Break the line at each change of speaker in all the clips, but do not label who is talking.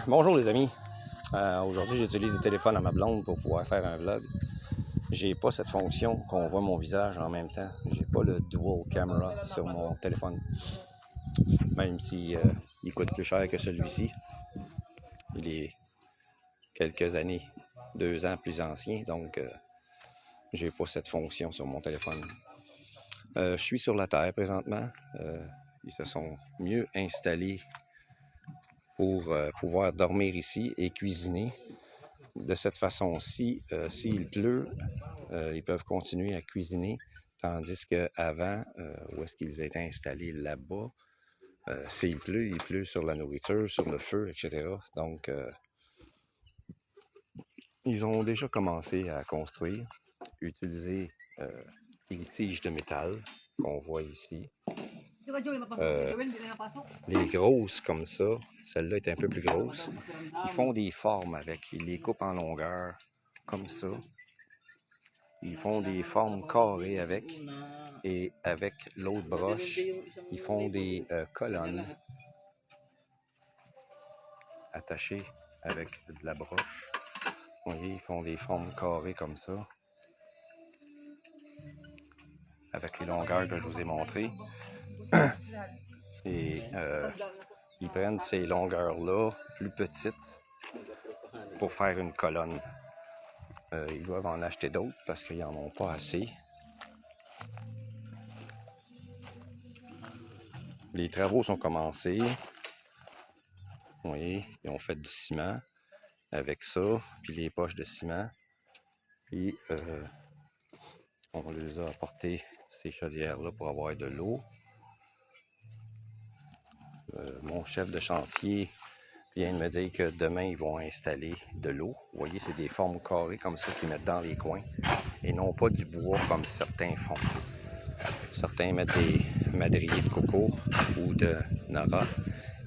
Bonjour les amis. Aujourd'hui, j'utilise le téléphone à ma blonde pour pouvoir faire un vlog. J'ai pas cette fonction qu'on voit mon visage en même temps. J'ai pas le dual camera sur mon téléphone. Même si il coûte plus cher que celui-ci. Il est quelques années, 2 ans plus ancien, donc j'ai pas cette fonction sur mon téléphone. Je suis sur la terre présentement. Ils se sont mieux installés pour pouvoir dormir ici et cuisiner. De cette façon-ci, s'il pleut, ils peuvent continuer à cuisiner, tandis qu'avant, où est-ce qu'ils étaient installés là-bas, s'il pleut, il pleut sur la nourriture, sur le feu, etc. Donc, ils ont déjà commencé à construire, utiliser les tiges de métal qu'on voit ici. Les grosses comme ça, celle-là est un peu plus grosse. Ils font des formes avec, ils les coupent en longueur, comme ça. Ils font des formes carrées avec, et avec l'autre broche, ils font des colonnes attachées avec de la broche. Vous voyez, ils font des formes carrées comme ça, avec les longueurs que je vous ai montrées. Et ils prennent ces longueurs-là, plus petites, pour faire une colonne. Ils doivent en acheter d'autres parce qu'ils n'en ont pas assez. Les travaux sont commencés. Vous voyez, ils ont fait du ciment avec ça, puis les poches de ciment. Puis on les a apporté ces chaudières-là pour avoir de l'eau. Mon chef de chantier vient de me dire que demain, ils vont installer de l'eau. Vous voyez, c'est des formes carrées comme ça qu'ils mettent dans les coins et non pas du bois comme certains font. Certains mettent des madriers de coco ou de nara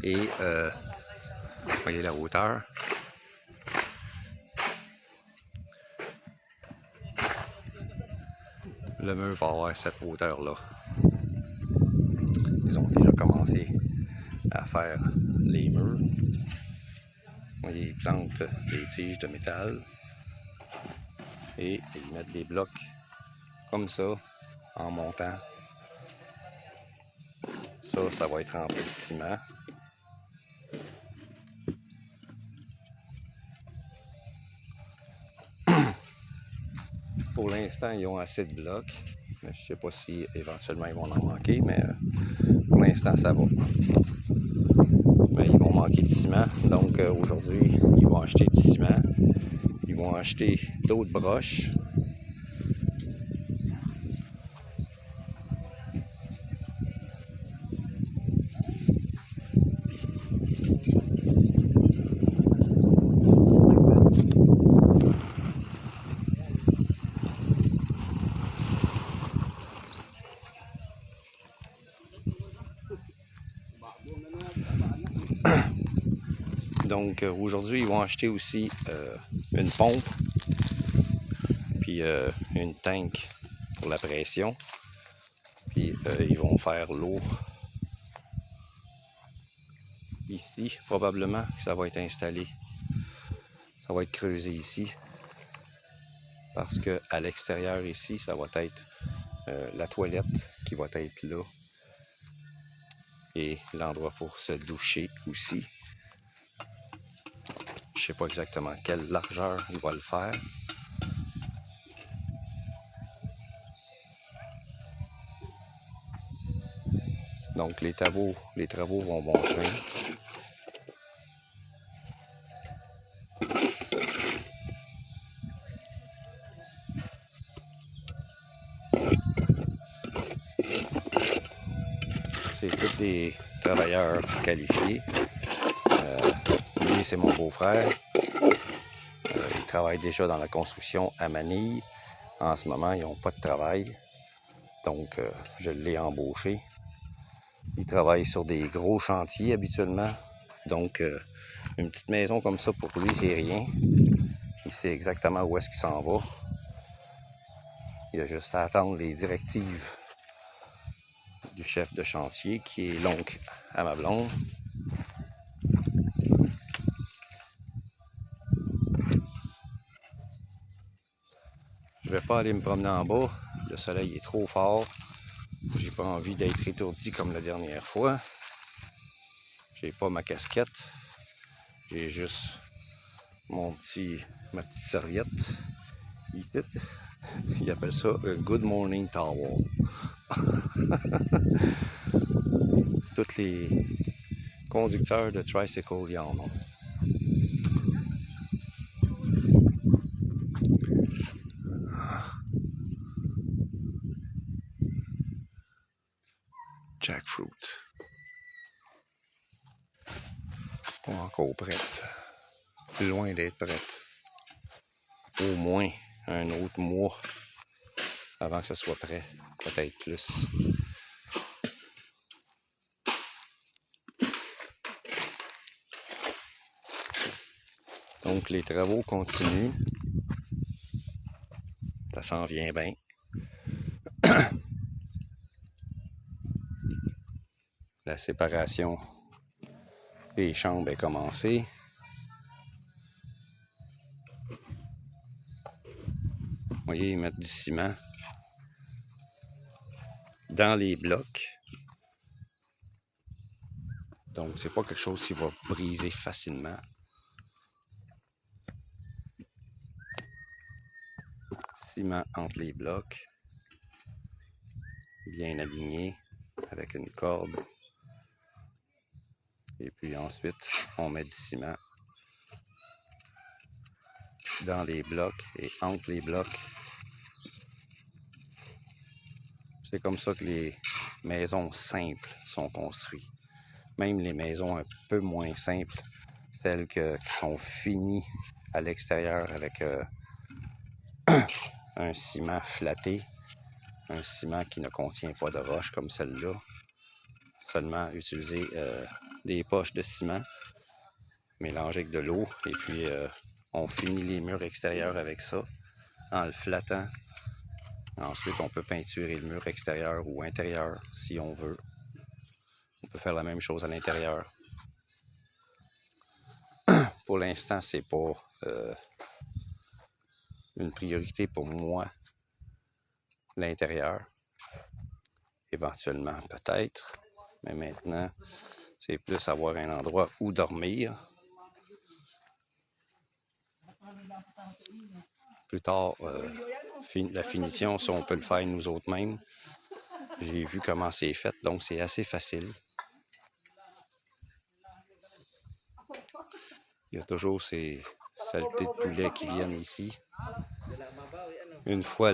et vous voyez la hauteur. Le mur va avoir cette hauteur-là. Ils ont déjà commencé à faire les murs. Vous voyez, ils plantent des tiges de métal et ils mettent des blocs comme ça en montant. Ça va être rempli de ciment. Pour l'instant, ils ont assez de blocs. Je ne sais pas si éventuellement ils vont en manquer, mais pour l'instant, ça va. Mais ils vont manquer de ciment. Donc aujourd'hui, ils vont acheter du ciment. Ils vont acheter d'autres broches. Donc aujourd'hui, ils vont acheter aussi une pompe, puis une tank pour la pression. Puis ils vont faire l'eau ici. Probablement que ça va être installé. Ça va être creusé ici. Parce que à l'extérieur ici, ça va être la toilette qui va être là. Et l'endroit pour se doucher aussi. Je ne sais pas exactement quelle largeur il va le faire. Donc les travaux vont bon train. C'est tous des travailleurs qualifiés. Lui, c'est mon beau-frère. Il travaille déjà dans la construction à Manille. En ce moment, ils n'ont pas de travail. Donc, je l'ai embauché. Il travaille sur des gros chantiers habituellement. Donc, une petite maison comme ça, pour lui, c'est rien. Il sait exactement où est-ce qu'il s'en va. Il a juste à attendre les directives du chef de chantier, qui est l'oncle à ma blonde. vais pas aller me promener en bas. Le soleil est trop fort. J'ai pas envie d'être étourdi comme la dernière fois. J'ai pas ma casquette. J'ai juste ma petite serviette. Ici, ils appellent ça un good morning towel. Tous les conducteurs de tricycle y en ont. Jackfruit. Pas encore prête. Loin d'être prête. Au moins un autre mois avant que ce soit prêt. Peut-être plus. Donc les travaux continuent. Ça s'en vient bien. La séparation des chambres est commencée. Vous voyez, ils mettent du ciment dans les blocs. Donc c'est pas quelque chose qui va briser facilement. Ciment entre les blocs. Bien aligné avec une corde. Et puis ensuite, on met du ciment dans les blocs et entre les blocs. C'est comme ça que les maisons simples sont construites. Même les maisons un peu moins simples, celles qui sont finies à l'extérieur avec un ciment flatté, un ciment qui ne contient pas de roche comme celle-là. Seulement utiliser des poches de ciment mélangées avec de l'eau et puis on finit les murs extérieurs avec ça en le flattant. Ensuite, on peut peinturer le mur extérieur ou intérieur si on veut. On peut faire la même chose à l'intérieur. Pour l'instant, c'est pas une priorité pour moi, l'intérieur. Éventuellement, peut-être. Mais maintenant, c'est plus avoir un endroit où dormir. Plus tard, la finition, ça, on peut le faire nous autres mêmes. J'ai vu comment c'est fait, donc c'est assez facile. Il y a toujours ces saletés de poulet qui viennent ici. Une fois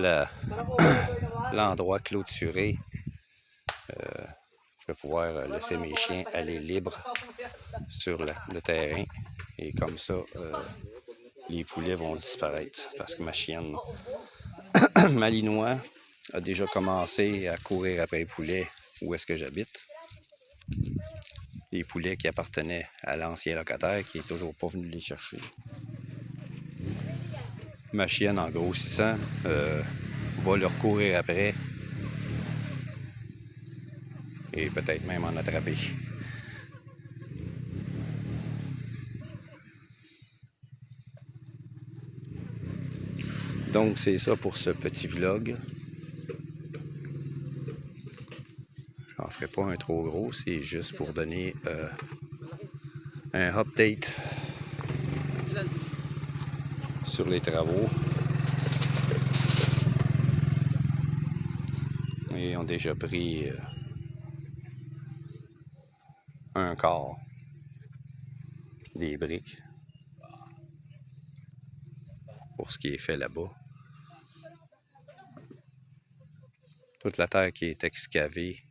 l'endroit clôturé, je vais pouvoir laisser mes chiens aller libres sur le terrain. Et comme ça, les poulets vont disparaître. Parce que ma chienne Malinois a déjà commencé à courir après les poulets où est-ce que j'habite. Les poulets qui appartenaient à l'ancien locataire qui est toujours pas venu les chercher. Ma chienne, en grossissant, va leur courir après et peut-être même en attraper. Donc c'est ça pour ce petit vlog. J'en ferai pas un trop gros, c'est juste pour donner un update sur les travaux. Ils ont déjà pris un quart des briques pour ce qui est fait là-bas. Toute la terre qui est excavée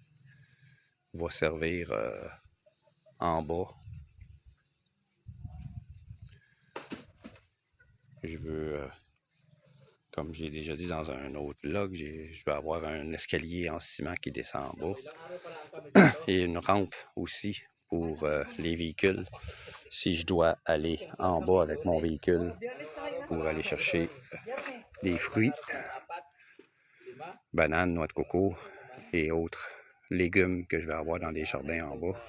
va servir en bas. Je veux, comme j'ai déjà dit dans un autre vlog, je vais avoir un escalier en ciment qui descend en bas et une rampe aussi pour les véhicules si je dois aller en bas avec mon véhicule pour aller chercher des fruits, bananes, noix de coco et autres légumes que je vais avoir dans des jardins en bas.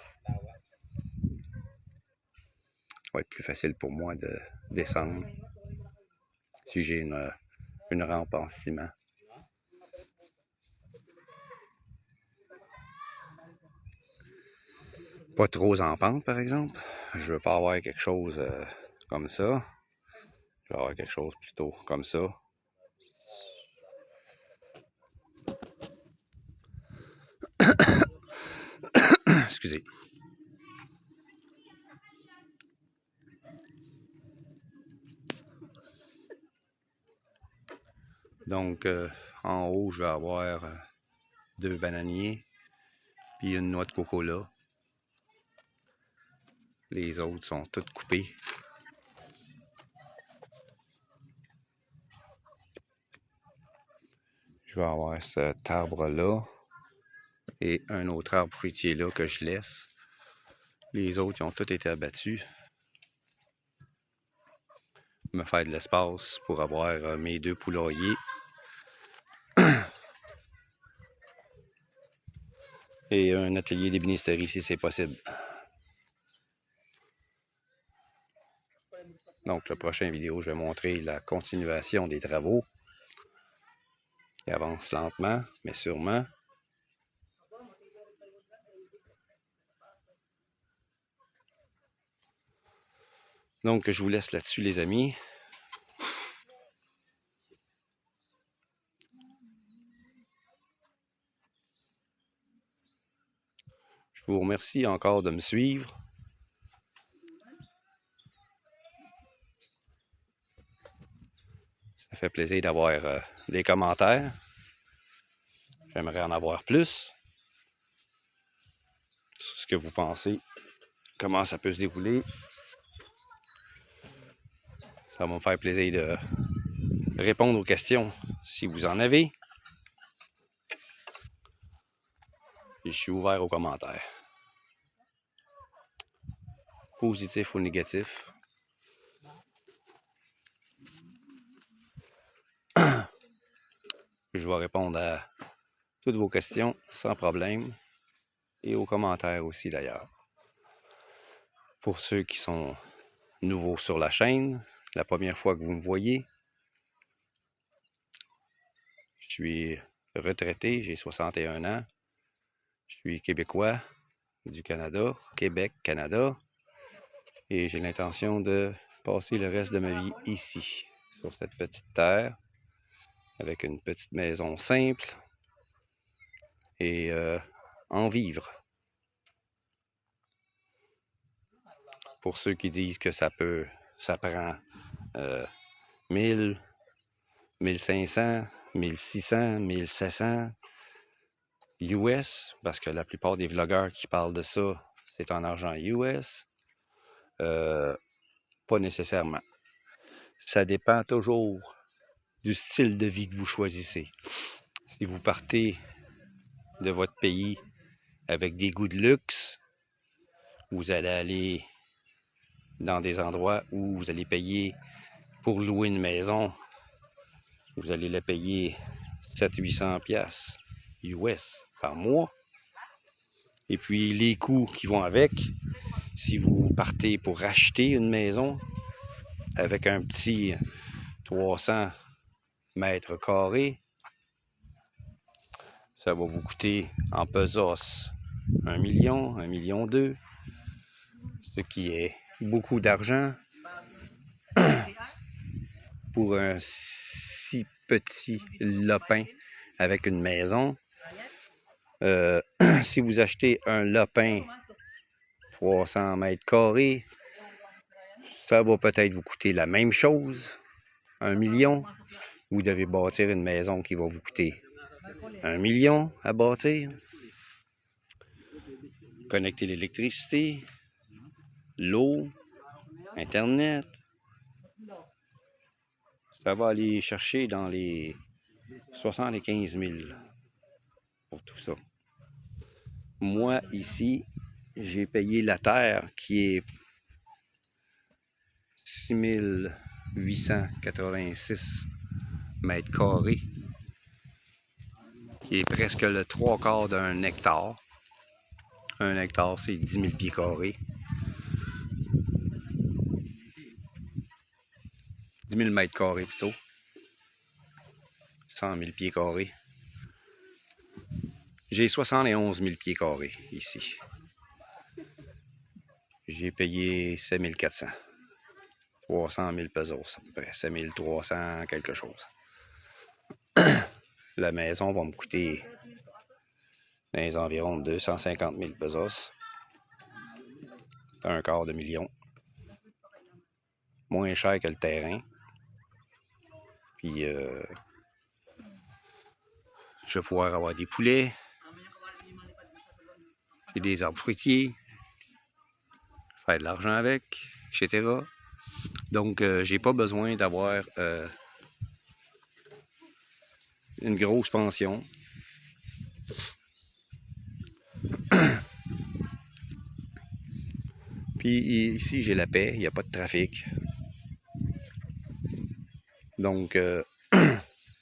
Ça va être plus facile pour moi de descendre si j'ai une rampe en ciment. Pas trop en pente, par exemple. Je veux pas avoir quelque chose comme ça. Je veux avoir quelque chose plutôt comme ça. Excusez. Donc, en haut, je vais avoir 2 bananiers, puis une noix de coco là. Les autres sont toutes coupées. Je vais avoir cet arbre-là et un autre arbre fruitier là que je laisse. Les autres, ils ont tous été abattus. Me faire de l'espace pour avoir mes 2 poulaillers. Et un atelier d'ébénisterie si c'est possible. Donc, la prochaine vidéo, je vais montrer la continuation des travaux. Qui avance lentement, mais sûrement. Donc, je vous laisse là-dessus, les amis. Je vous remercie encore de me suivre. Ça fait plaisir d'avoir des commentaires. J'aimerais en avoir plus. Sur ce que vous pensez, comment ça peut se dérouler. Ça va me faire plaisir de répondre aux questions si vous en avez. Et je suis ouvert aux commentaires. Positif ou négatif. Je vais répondre à toutes vos questions sans problème. Et aux commentaires aussi d'ailleurs. Pour ceux qui sont nouveaux sur la chaîne, la première fois que vous me voyez, je suis retraité, j'ai 61 ans. Je suis québécois du Canada, Québec, Canada. Et j'ai l'intention de passer le reste de ma vie ici, sur cette petite terre, avec une petite maison simple et en vivre. Pour ceux qui disent que ça prend 1000, 1500, 1600, 1700 US, parce que la plupart des vlogueurs qui parlent de ça, c'est en argent US. Pas nécessairement. Ça dépend toujours du style de vie que vous choisissez. Si vous partez de votre pays avec des goûts de luxe, vous allez aller dans des endroits où vous allez payer pour louer une maison, vous allez la payer 700-800$ US par mois. Et puis les coûts qui vont avec, si vous partez pour acheter une maison avec un petit 300 mètres carrés, ça va vous coûter en pesos 1 million, 1,2 million, ce qui est beaucoup d'argent pour un si petit lopin avec une maison. Si vous achetez un lopin 300 mètres carrés, ça va peut-être vous coûter la même chose, 1 million. Vous devez bâtir une maison qui va vous coûter 1 million à bâtir. Connecter l'électricité, l'eau, Internet. Ça va aller chercher dans les 75 000 pour tout ça. Moi, ici, j'ai payé la terre qui est 6886 mètres carrés, qui est presque le 3/4 d'un hectare. Un hectare, c'est 10 000 pieds carrés. 10 000 mètres carrés plutôt. 400 000 pieds carrés. J'ai 71 000 pieds carrés ici. J'ai payé 7 400. 300 000 pesos, à peu près. 7 300 quelque chose. La maison va me coûter dans les environs de 250 000 pesos. C'est un quart de million. Moins cher que le terrain. Puis, je vais pouvoir avoir des poulets. J'ai des arbres fruitiers. Faire de l'argent avec, etc. Donc, j'ai pas besoin d'avoir une grosse pension. Puis ici, j'ai la paix, il n'y a pas de trafic. Donc,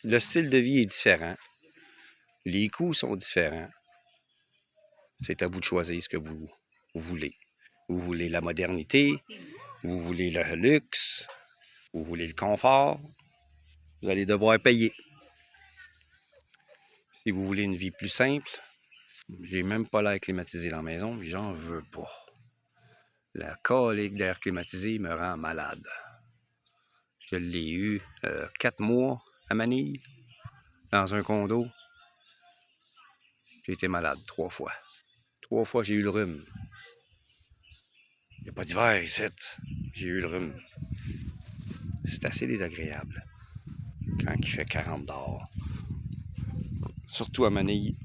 le style de vie est différent. Les coûts sont différents. C'est à vous de choisir ce que vous voulez. Vous voulez la modernité, vous voulez le luxe, vous voulez le confort. Vous allez devoir payer. Si vous voulez une vie plus simple, j'ai même pas l'air climatisé dans la maison, puis j'en veux pas. La colique d'air climatisé me rend malade. Je l'ai eu 4 mois à Manille, dans un condo. J'ai été malade 3 fois. 3 fois, j'ai eu le rhume. Il n'y a pas d'hiver ici. J'ai eu le rhume. C'est assez désagréable quand il fait 40 dehors. Surtout à Manille.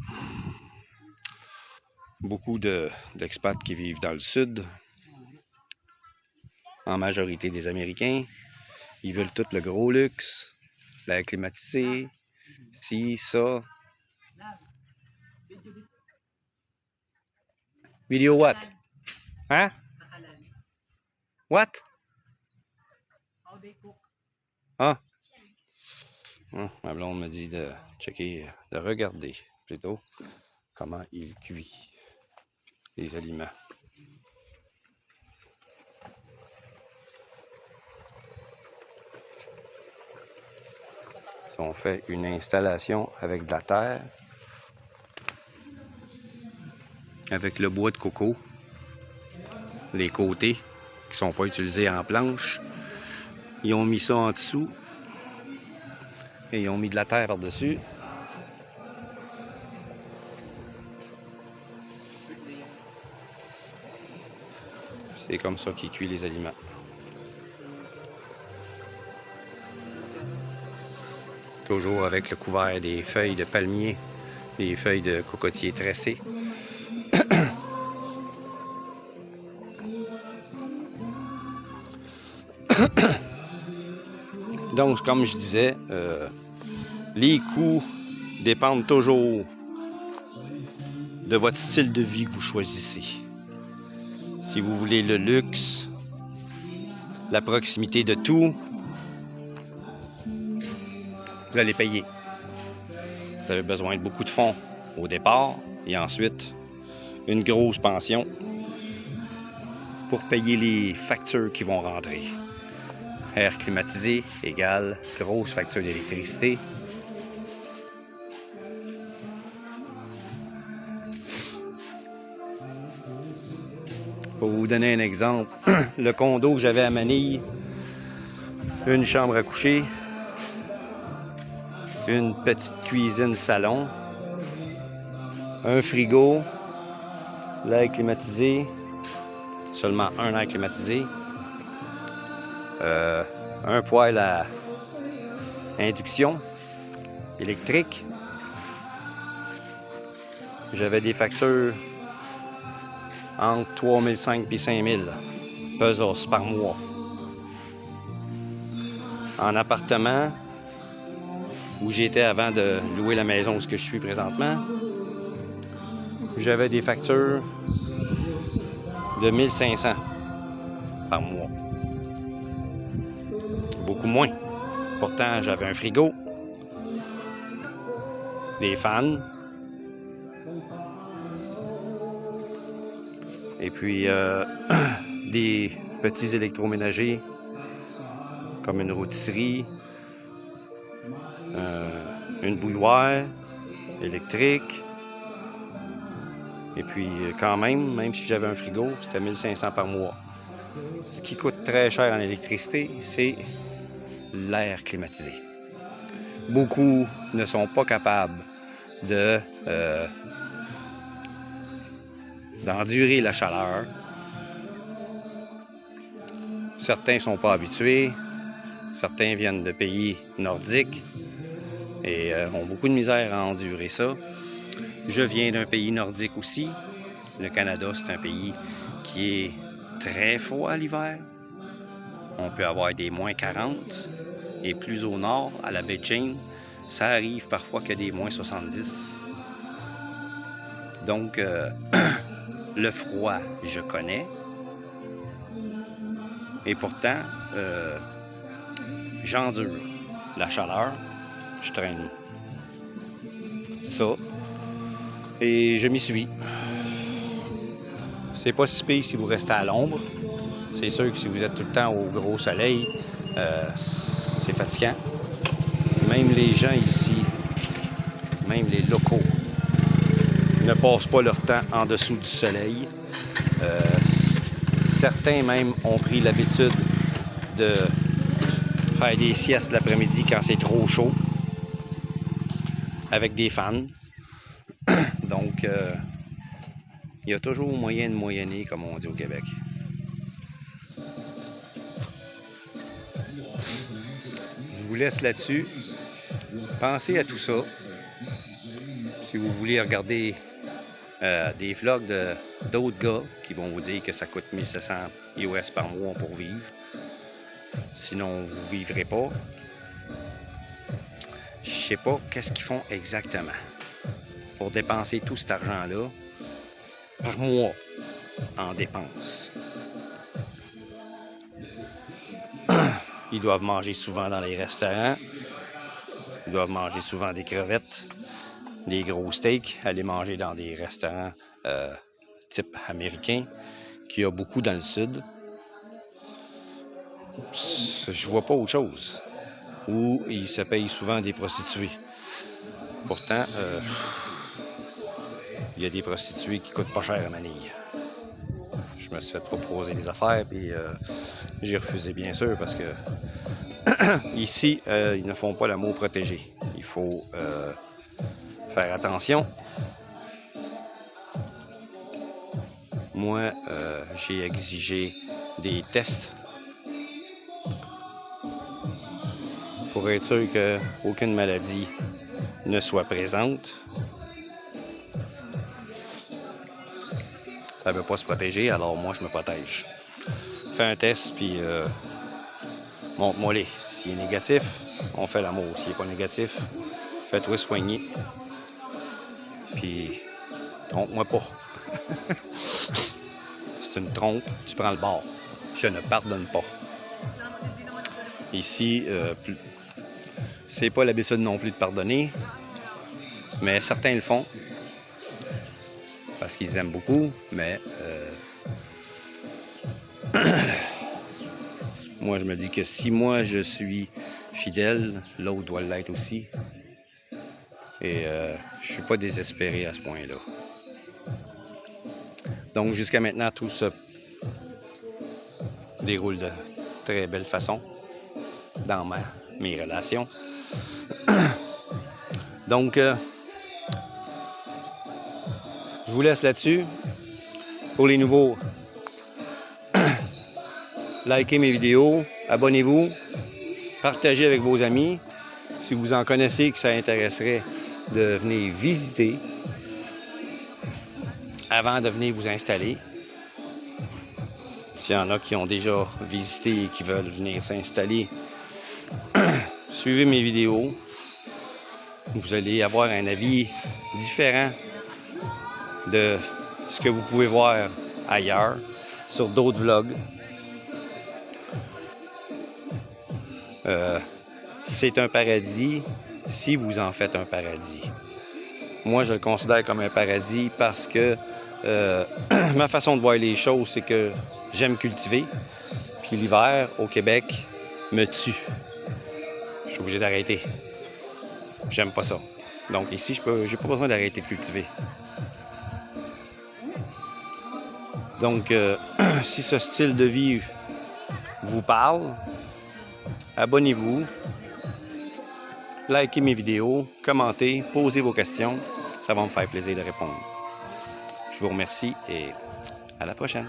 Beaucoup d'expats qui vivent dans le sud. En majorité des Américains. Ils veulent tout le gros luxe, l'air climatisé, ci, ça. Video what? Hein? What? Ah. Ma blonde me dit de checker, de regarder plutôt comment il cuit les aliments. On fait une installation avec de la terre, avec le bois de coco, les côtés qui ne sont pas utilisés en planche. Ils ont mis ça en dessous et ils ont mis de la terre par-dessus. C'est comme ça qu'ils cuisent les aliments. Toujours avec le couvert des feuilles de palmier, des feuilles de cocotier tressées. Donc, comme je disais, les coûts dépendent toujours de votre style de vie que vous choisissez. Si vous voulez le luxe, la proximité de tout, vous allez payer. Vous avez besoin de beaucoup de fonds au départ et ensuite une grosse pension pour payer les factures qui vont rentrer. Air climatisé égale grosse facture d'électricité. Pour vous donner un exemple, le condo que j'avais à Manille, une chambre à coucher, une petite cuisine salon, un frigo, l'air climatisé, seulement un air climatisé, un poêle à induction électrique. J'avais des factures entre 3 500 et 5 000 pesos par mois. En appartement, où j'étais avant de louer la maison où je suis présentement, j'avais des factures de 1 500 par mois. Beaucoup moins. Pourtant, j'avais un frigo, des fans, et puis des petits électroménagers comme une rôtisserie, une bouilloire électrique. Et puis quand même si j'avais un frigo, c'était 1500 par mois. Ce qui coûte très cher en électricité, c'est l'air climatisé. Beaucoup ne sont pas capables d'endurer la chaleur. Certains ne sont pas habitués. Certains viennent de pays nordiques et ont beaucoup de misère à endurer ça. Je viens d'un pays nordique aussi. Le Canada, c'est un pays qui est très froid l'hiver. On peut avoir des moins 40. Et plus au nord, à la baie James, ça arrive parfois que des moins 70. Donc, le froid, je connais. Et pourtant, j'endure la chaleur. Je traîne ça. Et je m'y suis. C'est pas si pire si vous restez à l'ombre. C'est sûr que si vous êtes tout le temps au gros soleil, c'est fatigant. Même les gens ici, même les locaux, ne passent pas leur temps en dessous du soleil. Certains même ont pris l'habitude de faire des siestes l'après-midi quand c'est trop chaud, avec des fans. Donc, il y a toujours moyen de moyenner, comme on dit au Québec. Je vous laisse là-dessus. Pensez à tout ça. Si vous voulez regarder des vlogs d'autres gars qui vont vous dire que ça coûte 1700 US par mois pour vivre. Sinon, vous ne vivrez pas. Je sais pas qu'est-ce qu'ils font exactement pour dépenser tout cet argent-là par mois en dépenses. Ils doivent manger souvent dans les restaurants. Ils doivent manger souvent des crevettes, des gros steaks, aller manger dans des restaurants type américain, qu'il y a beaucoup dans le sud. Je vois pas autre chose. Où ils se payent souvent des prostituées. Pourtant, il y a des prostituées qui coûtent pas cher à Manille. Je me suis fait proposer des affaires, puis j'ai refusé bien sûr parce que ici, ils ne font pas l'amour protégé. Il faut faire attention. Moi, j'ai exigé des tests pour être sûr qu'aucune maladie ne soit présente. Ça ne veut pas se protéger, alors moi, je me protège. Fais un test, puis montre-moi-les. S'il est négatif, on fait l'amour. S'il n'est pas négatif, fais-toi soigner. Puis, trompe-moi pas. C'est une trompe, tu prends le bord. Je ne pardonne pas. Ici, c'est pas l'habitude non plus de pardonner, mais certains le font parce qu'ils aiment beaucoup, mais moi je me dis que si moi je suis fidèle, l'autre doit l'être aussi. Et je suis pas désespéré à ce point-là. Donc jusqu'à maintenant, tout se déroule de très belle façon dans mes relations. Donc, je vous laisse là-dessus. Pour les nouveaux, likez mes vidéos, abonnez-vous, partagez avec vos amis. Si vous en connaissez que ça intéresserait de venir visiter avant de venir vous installer. S'il y en a qui ont déjà visité et qui veulent venir s'installer, suivez mes vidéos. Vous allez avoir un avis différent de ce que vous pouvez voir ailleurs, sur d'autres vlogs. C'est un paradis si vous en faites un paradis. Moi, je le considère comme un paradis parce que ma façon de voir les choses, c'est que j'aime cultiver. Puis l'hiver, au Québec, me tue. Je suis obligé d'arrêter. J'aime pas ça. Donc ici, j'ai pas besoin d'arrêter de cultiver. Donc, si ce style de vie vous parle, abonnez-vous, likez mes vidéos, commentez, posez vos questions. Ça va me faire plaisir de répondre. Je vous remercie et à la prochaine.